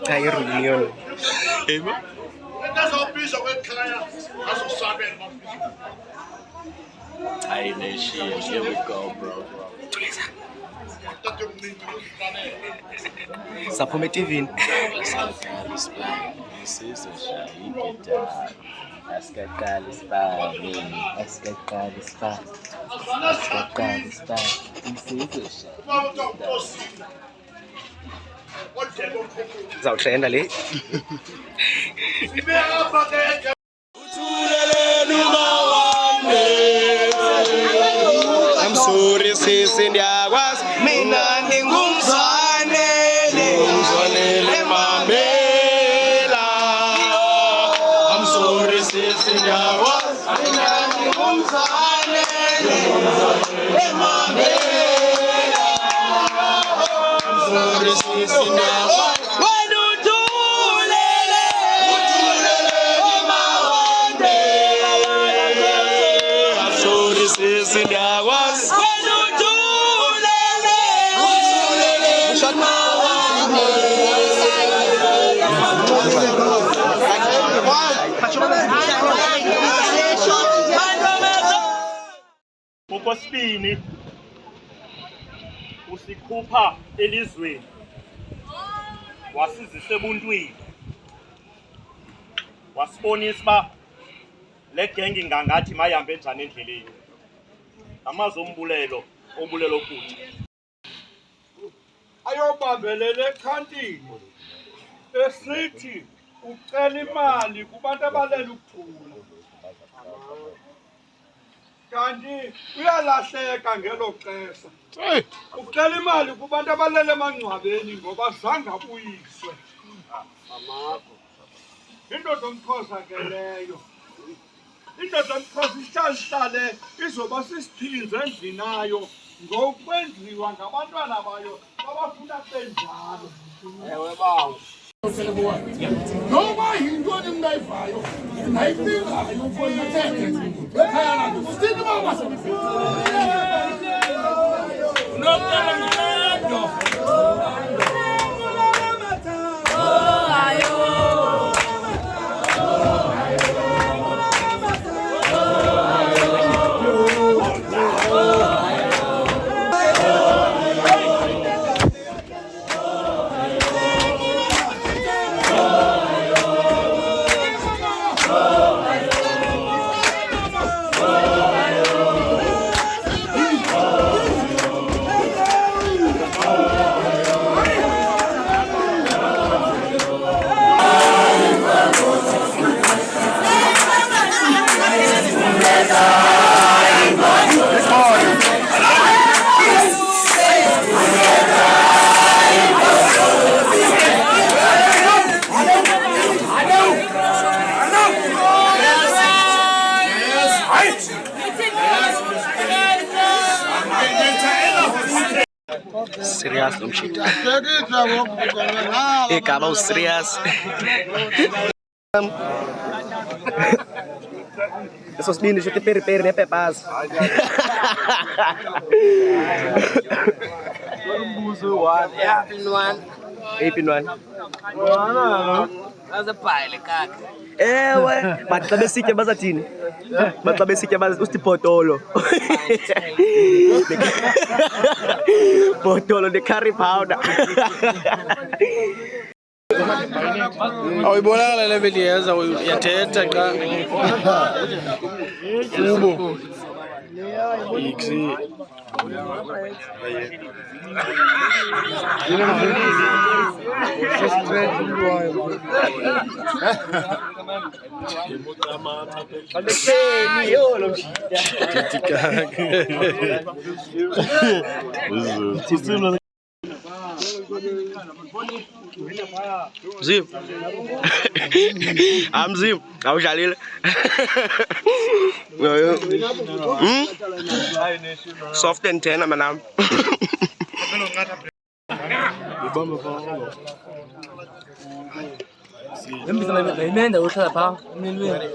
Cha reunion. Hey, that shit. Here we go, bro. Saphume TV. Zawutrenda le. I'm sorry sisi ndiyakwazi mina ndingumzwanele mamela. I'm sorry sisi ndiyakwazi mina ndingumzwanele mamela. I'm sorry sisi ndiyakwazi Okwesibini usikhupha elizweni wasizisa ebuntwini wasibonisa ba le genge ngangathi mayihambe njani endleleni amazwi ombulelo kuthi ayobambelela ekhantini esithi ucela imali kubantu abalela ukuthula kanti uyalahleka ngelo xesha ucela imali kubantu abalele emangcwabeni ngoba zange abuyiswe amako indoda omXhosa ke leyo indoda omXhosa ihlale izoba sisiphinze endlini nayo ngokwenziwa ngabantwana bayo babafuna benjalo ewe bawo noma yintoni engayivayo nayidingayo ufonathethe ekhaya lanto sithini mama unocela mnando Serious nomshito. Igama userious. Eso sibini shothi peri nepepas. Umbuzo one, AP1. azabhayile kaka. Ewe, bathi xa besitya bazathini? Bathi xa besitya usithi bhotolo. Bhotolo ne-curry powder. Awuyibonanga le beliyenza uyathetha xa. Kubo. Iksi. Zim. Amzim, awudlalile. Soft and tender manam. Imenda uhlala pha emlilweni.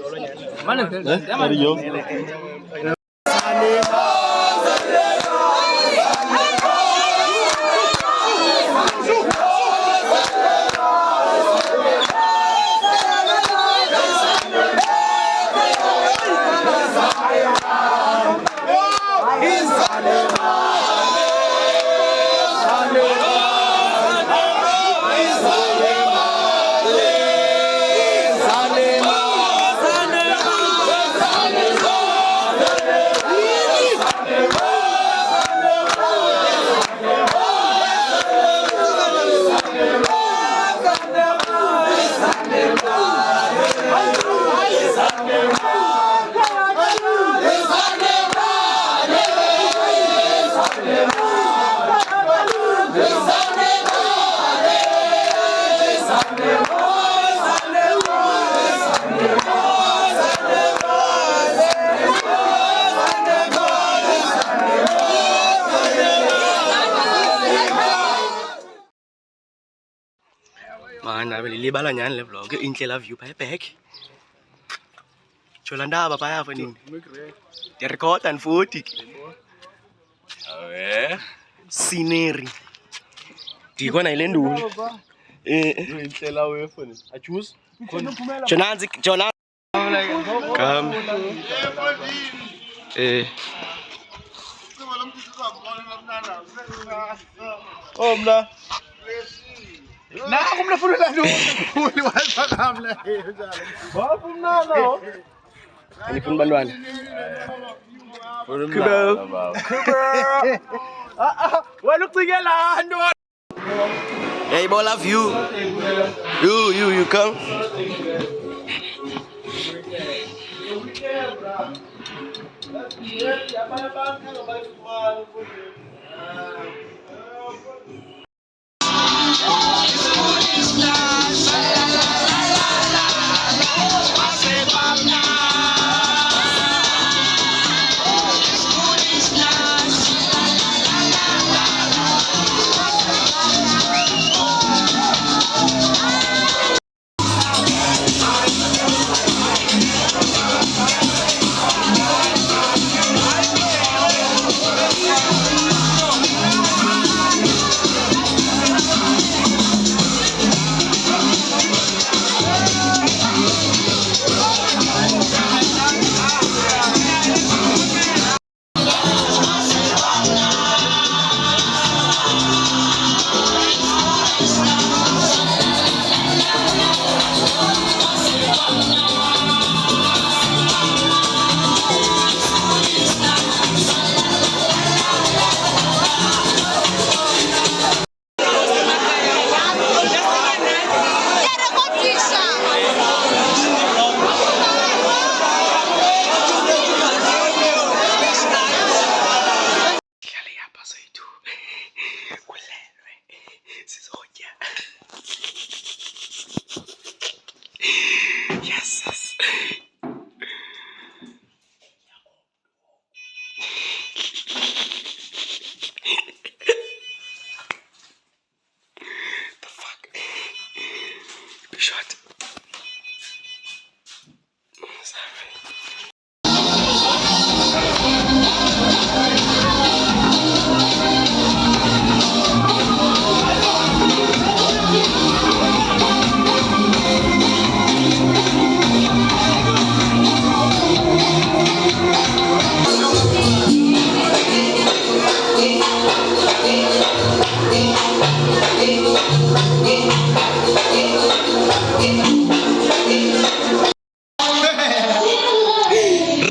Manje Mana belibala nyani le vlog inhlela view pa back. Jolanda baba yafa nini? Di record and futhi. Awe scenery. Dikona ile nduli. Inhlela wefoni. A choose. Jonanzi Jonan. Come. Oh mla. Na kumna fulo la no. Uli wasa kamla. Wapo mnano. Ani fun bantwana. Kuba. Wena ucikela nto. Hey, all of you. You come. Yes. The fuck? Be shot.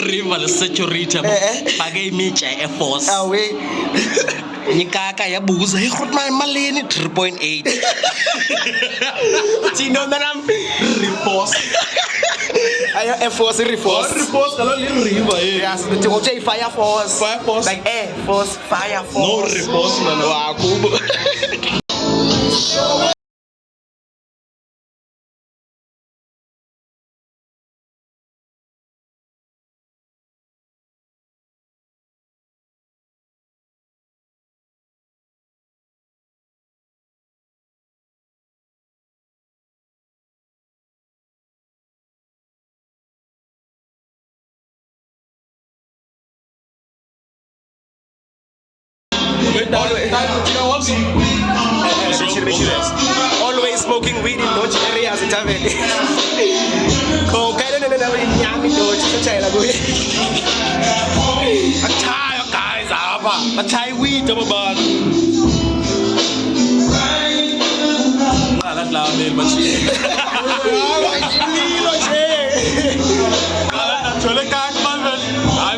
Rival security pake imicha Air Force Awe. nyikaka yabuza ikhotma malini 3.8 Tino nanam repost ayo Air Force reforce. repost kalo li river Yes, the Xhosa Fire Force. Fire Force. Like Air Force, Fire no Force. repost mana Wakubo. Always smoking weed in Dodge areas in Tavern. Okay, no, in Yami Dodge, Achaya guys apa achai weed ababa ngala la mel machine ngala na chole kan mal ai